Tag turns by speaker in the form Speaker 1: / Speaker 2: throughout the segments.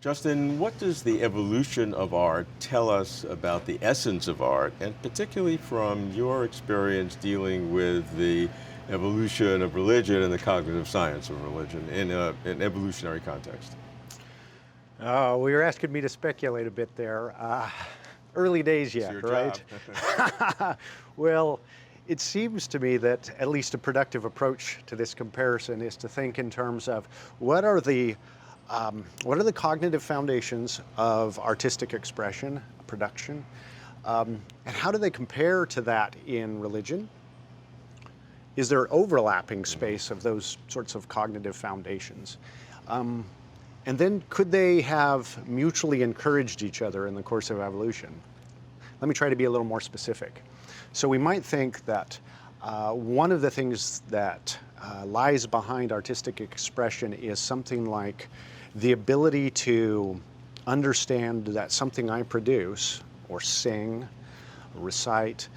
Speaker 1: Justin, what does the evolution of art tell us about the essence of art, and particularly from your experience dealing with the evolution of religion and the cognitive science of religion in an evolutionary context?
Speaker 2: Oh, well, you're asking me to speculate a bit there. Early days
Speaker 1: It's
Speaker 2: yet,
Speaker 1: your
Speaker 2: right?
Speaker 1: job.
Speaker 2: Well, it seems to me that at least a productive approach to this comparison is to think in terms of what are the cognitive foundations of artistic expression, production, and how do they compare to that in religion? Is there overlapping space of those sorts of cognitive foundations? And then could they have mutually encouraged each other in the course of evolution? Let me try to be a little more specific. So we might think that one of the things that lies behind artistic expression is something like the ability to understand that something I produce or sing or recite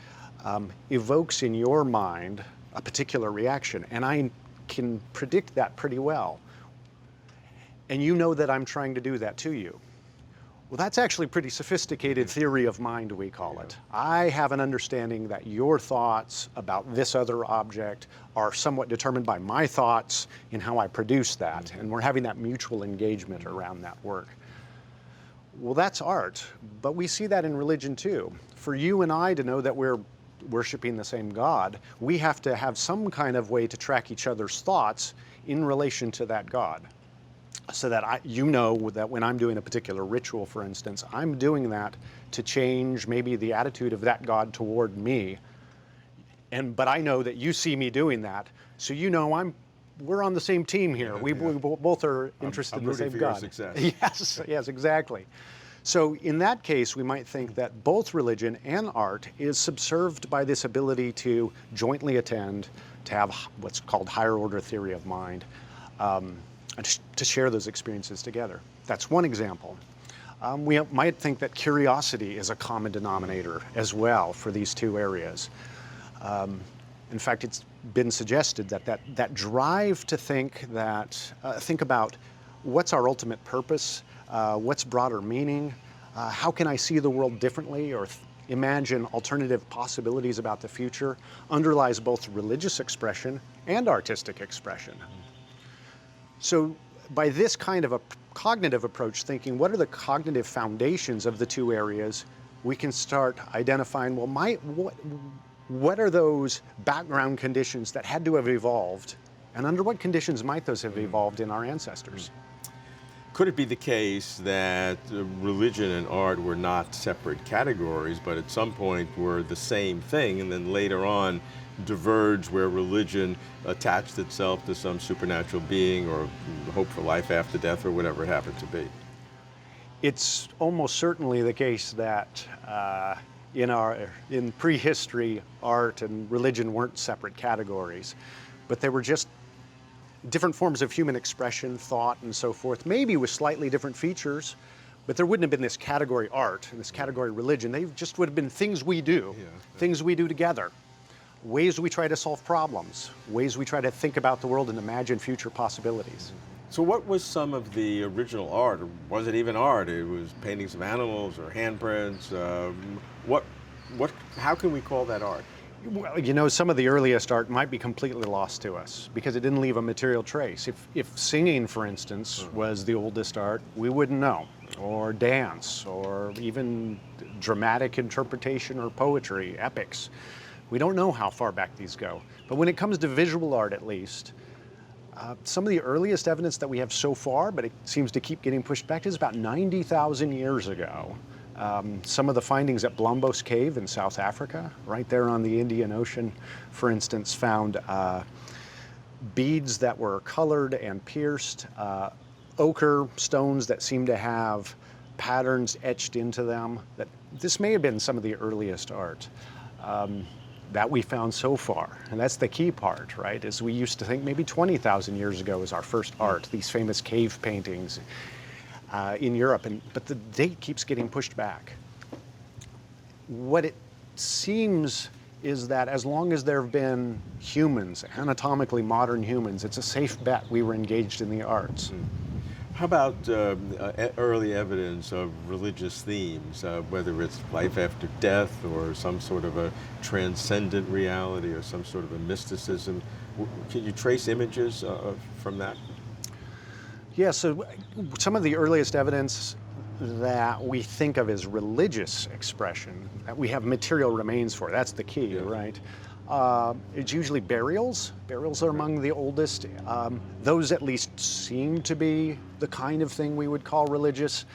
Speaker 2: evokes in your mind a particular reaction, and I can predict that pretty well. And you know that I'm trying to do that to you. Well, that's actually pretty sophisticated theory of mind, we call it. I have an understanding that your thoughts about this other object are somewhat determined by my thoughts in how I produce that, and we're having that mutual engagement around that work. Well, that's art, but we see that in religion too. For you and I to know that we're worshiping the same God, we have to have some kind of way to track each other's thoughts in relation to that God. So that you know that when I'm doing a particular ritual, for instance, I'm doing that to change maybe the attitude of that God toward me. But I know that you see me doing that, so you know we're on the same team here. We both are interested in the same God.
Speaker 1: I'm rooting for your success.
Speaker 2: Yes, exactly. So in that case, we might think that both religion and art is subserved by this ability to jointly attend, to have what's called higher order theory of mind. And to share those experiences together. That's one example. We might think that curiosity is a common denominator as well for these two areas. In fact, it's been suggested that drive to think about what's our ultimate purpose, what's broader meaning, how can I see the world differently or imagine alternative possibilities about the future, underlies both religious expression and artistic expression. So by this kind of a cognitive approach, thinking what are the cognitive foundations of the two areas, we can start identifying, well, what are those background conditions that had to have evolved, and under what conditions might those have evolved in our ancestors?
Speaker 1: Could it be the case that religion and art were not separate categories, but at some point were the same thing, and then later on diverged where religion attached itself to some supernatural being or hope for life after death or whatever it happened to be?
Speaker 2: It's almost certainly the case that in prehistory, art and religion weren't separate categories, but they were just different forms of human expression, thought, and so forth, maybe with slightly different features, but there wouldn't have been this category art and this category religion. They just would have been things we do, things we do together, ways we try to solve problems, ways we try to think about the world and imagine future possibilities.
Speaker 1: So what was some of the original art, or was it even art? It was paintings of animals or handprints. How can we call that art?
Speaker 2: Well, some of the earliest art might be completely lost to us because it didn't leave a material trace. If singing, for instance, was the oldest art, we wouldn't know. Or dance, or even dramatic interpretation or poetry, epics. We don't know how far back these go. But when it comes to visual art, at least, some of the earliest evidence that we have so far, but it seems to keep getting pushed back, is about 90,000 years ago. Some of the findings at Blombos Cave in South Africa, right there on the Indian Ocean, for instance, found beads that were colored and pierced, ochre stones that seemed to have patterns etched into them. This may have been some of the earliest art that we found so far. And that's the key part, right? Is we used to think maybe 20,000 years ago was our first art, these famous cave paintings in Europe, but the date keeps getting pushed back. What it seems is that as long as there have been humans, anatomically modern humans, it's a safe bet we were engaged in the arts.
Speaker 1: How about early evidence of religious themes, whether it's life after death or some sort of a transcendent reality or some sort of a mysticism? Can you trace images from that?
Speaker 2: Yeah, so some of the earliest evidence that we think of as religious expression, that we have material remains for, that's the key,
Speaker 1: Yeah.
Speaker 2: right? It's usually burials. Burials are
Speaker 1: Right.
Speaker 2: among the oldest. Those at least seem to be the kind of thing we would call religious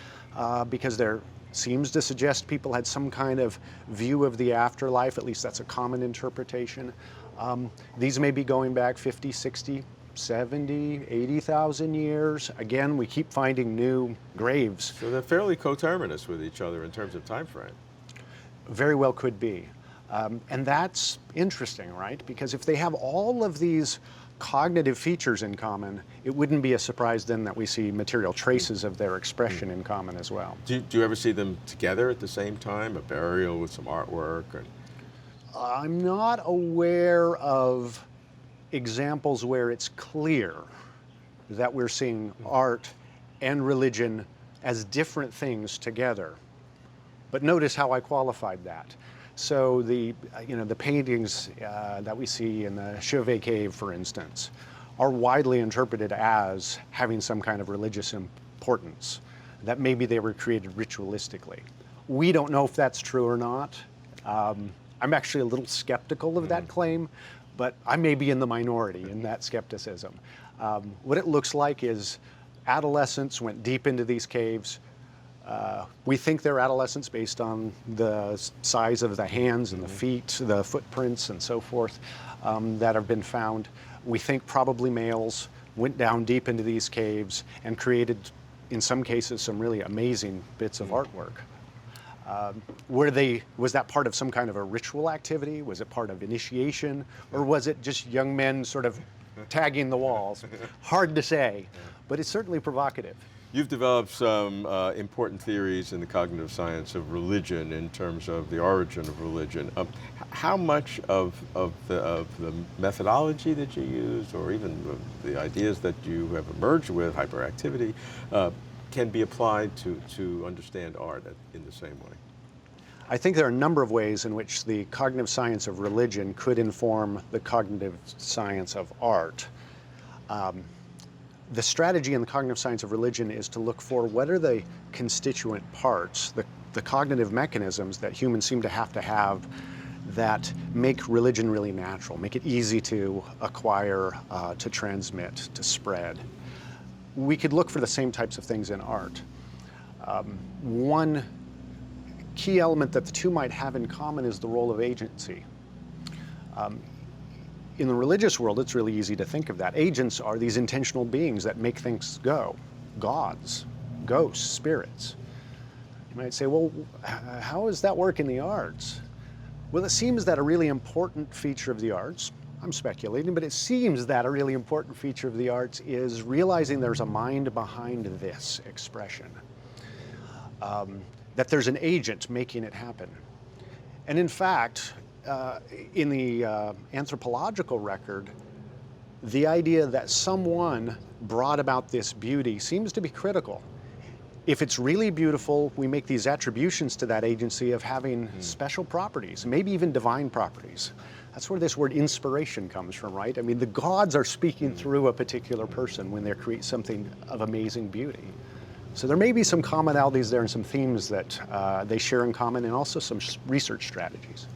Speaker 2: because there seems to suggest people had some kind of view of the afterlife. At least that's a common interpretation. These may be going back 50, 60, 70, 80,000 years. Again, we keep finding new graves.
Speaker 1: So they're fairly coterminous with each other in terms of time frame.
Speaker 2: Very well could be. And that's interesting, right? Because if they have all of these cognitive features in common, it wouldn't be a surprise then that we see material traces of their expression in common as well.
Speaker 1: Do you ever see them together at the same time, a burial with some artwork?
Speaker 2: I'm not aware of examples where it's clear that we're seeing art and religion as different things together. But notice how I qualified that. So the paintings that we see in the Chauvet Cave, for instance, are widely interpreted as having some kind of religious importance, that maybe they were created ritualistically. We don't know if that's true or not. I'm actually a little skeptical of that claim, but I may be in the minority in that skepticism. What it looks like is adolescents went deep into these caves. We think they're adolescents based on the size of the hands and the feet, the footprints and so forth that have been found. We think probably males went down deep into these caves and created, in some cases, some really amazing bits of artwork. Was that part of some kind of a ritual activity? Was it part of initiation? Or was it just young men sort of tagging the walls? Hard to say, but it's certainly provocative.
Speaker 1: You've developed some important theories in the cognitive science of religion in terms of the origin of religion. How much of the methodology that you use, or even the ideas that you have emerged with, hyperactivity, can be applied to understand art in the same way?
Speaker 2: I think there are a number of ways in which the cognitive science of religion could inform the cognitive science of art. The strategy in the cognitive science of religion is to look for what are the constituent parts, the cognitive mechanisms that humans seem to have that make religion really natural, make it easy to acquire, to transmit, to spread. We could look for the same types of things in art. One key element that the two might have in common is the role of agency. In the religious world, it's really easy to think of that. Agents are these intentional beings that make things go. Gods, ghosts, spirits. You might say, well, how does that work in the arts? Well, it seems that a really important feature of the arts, I'm speculating, but it seems that a really important feature of the arts is realizing there's a mind behind this expression. That there's an agent making it happen. And in fact, in the anthropological record, the idea that someone brought about this beauty seems to be critical. If it's really beautiful, we make these attributions to that agency of having special properties, maybe even divine properties. That's where this word inspiration comes from, right? I mean, the gods are speaking through a particular person when they create something of amazing beauty. So there may be some commonalities there and some themes that they share in common, and also some research strategies.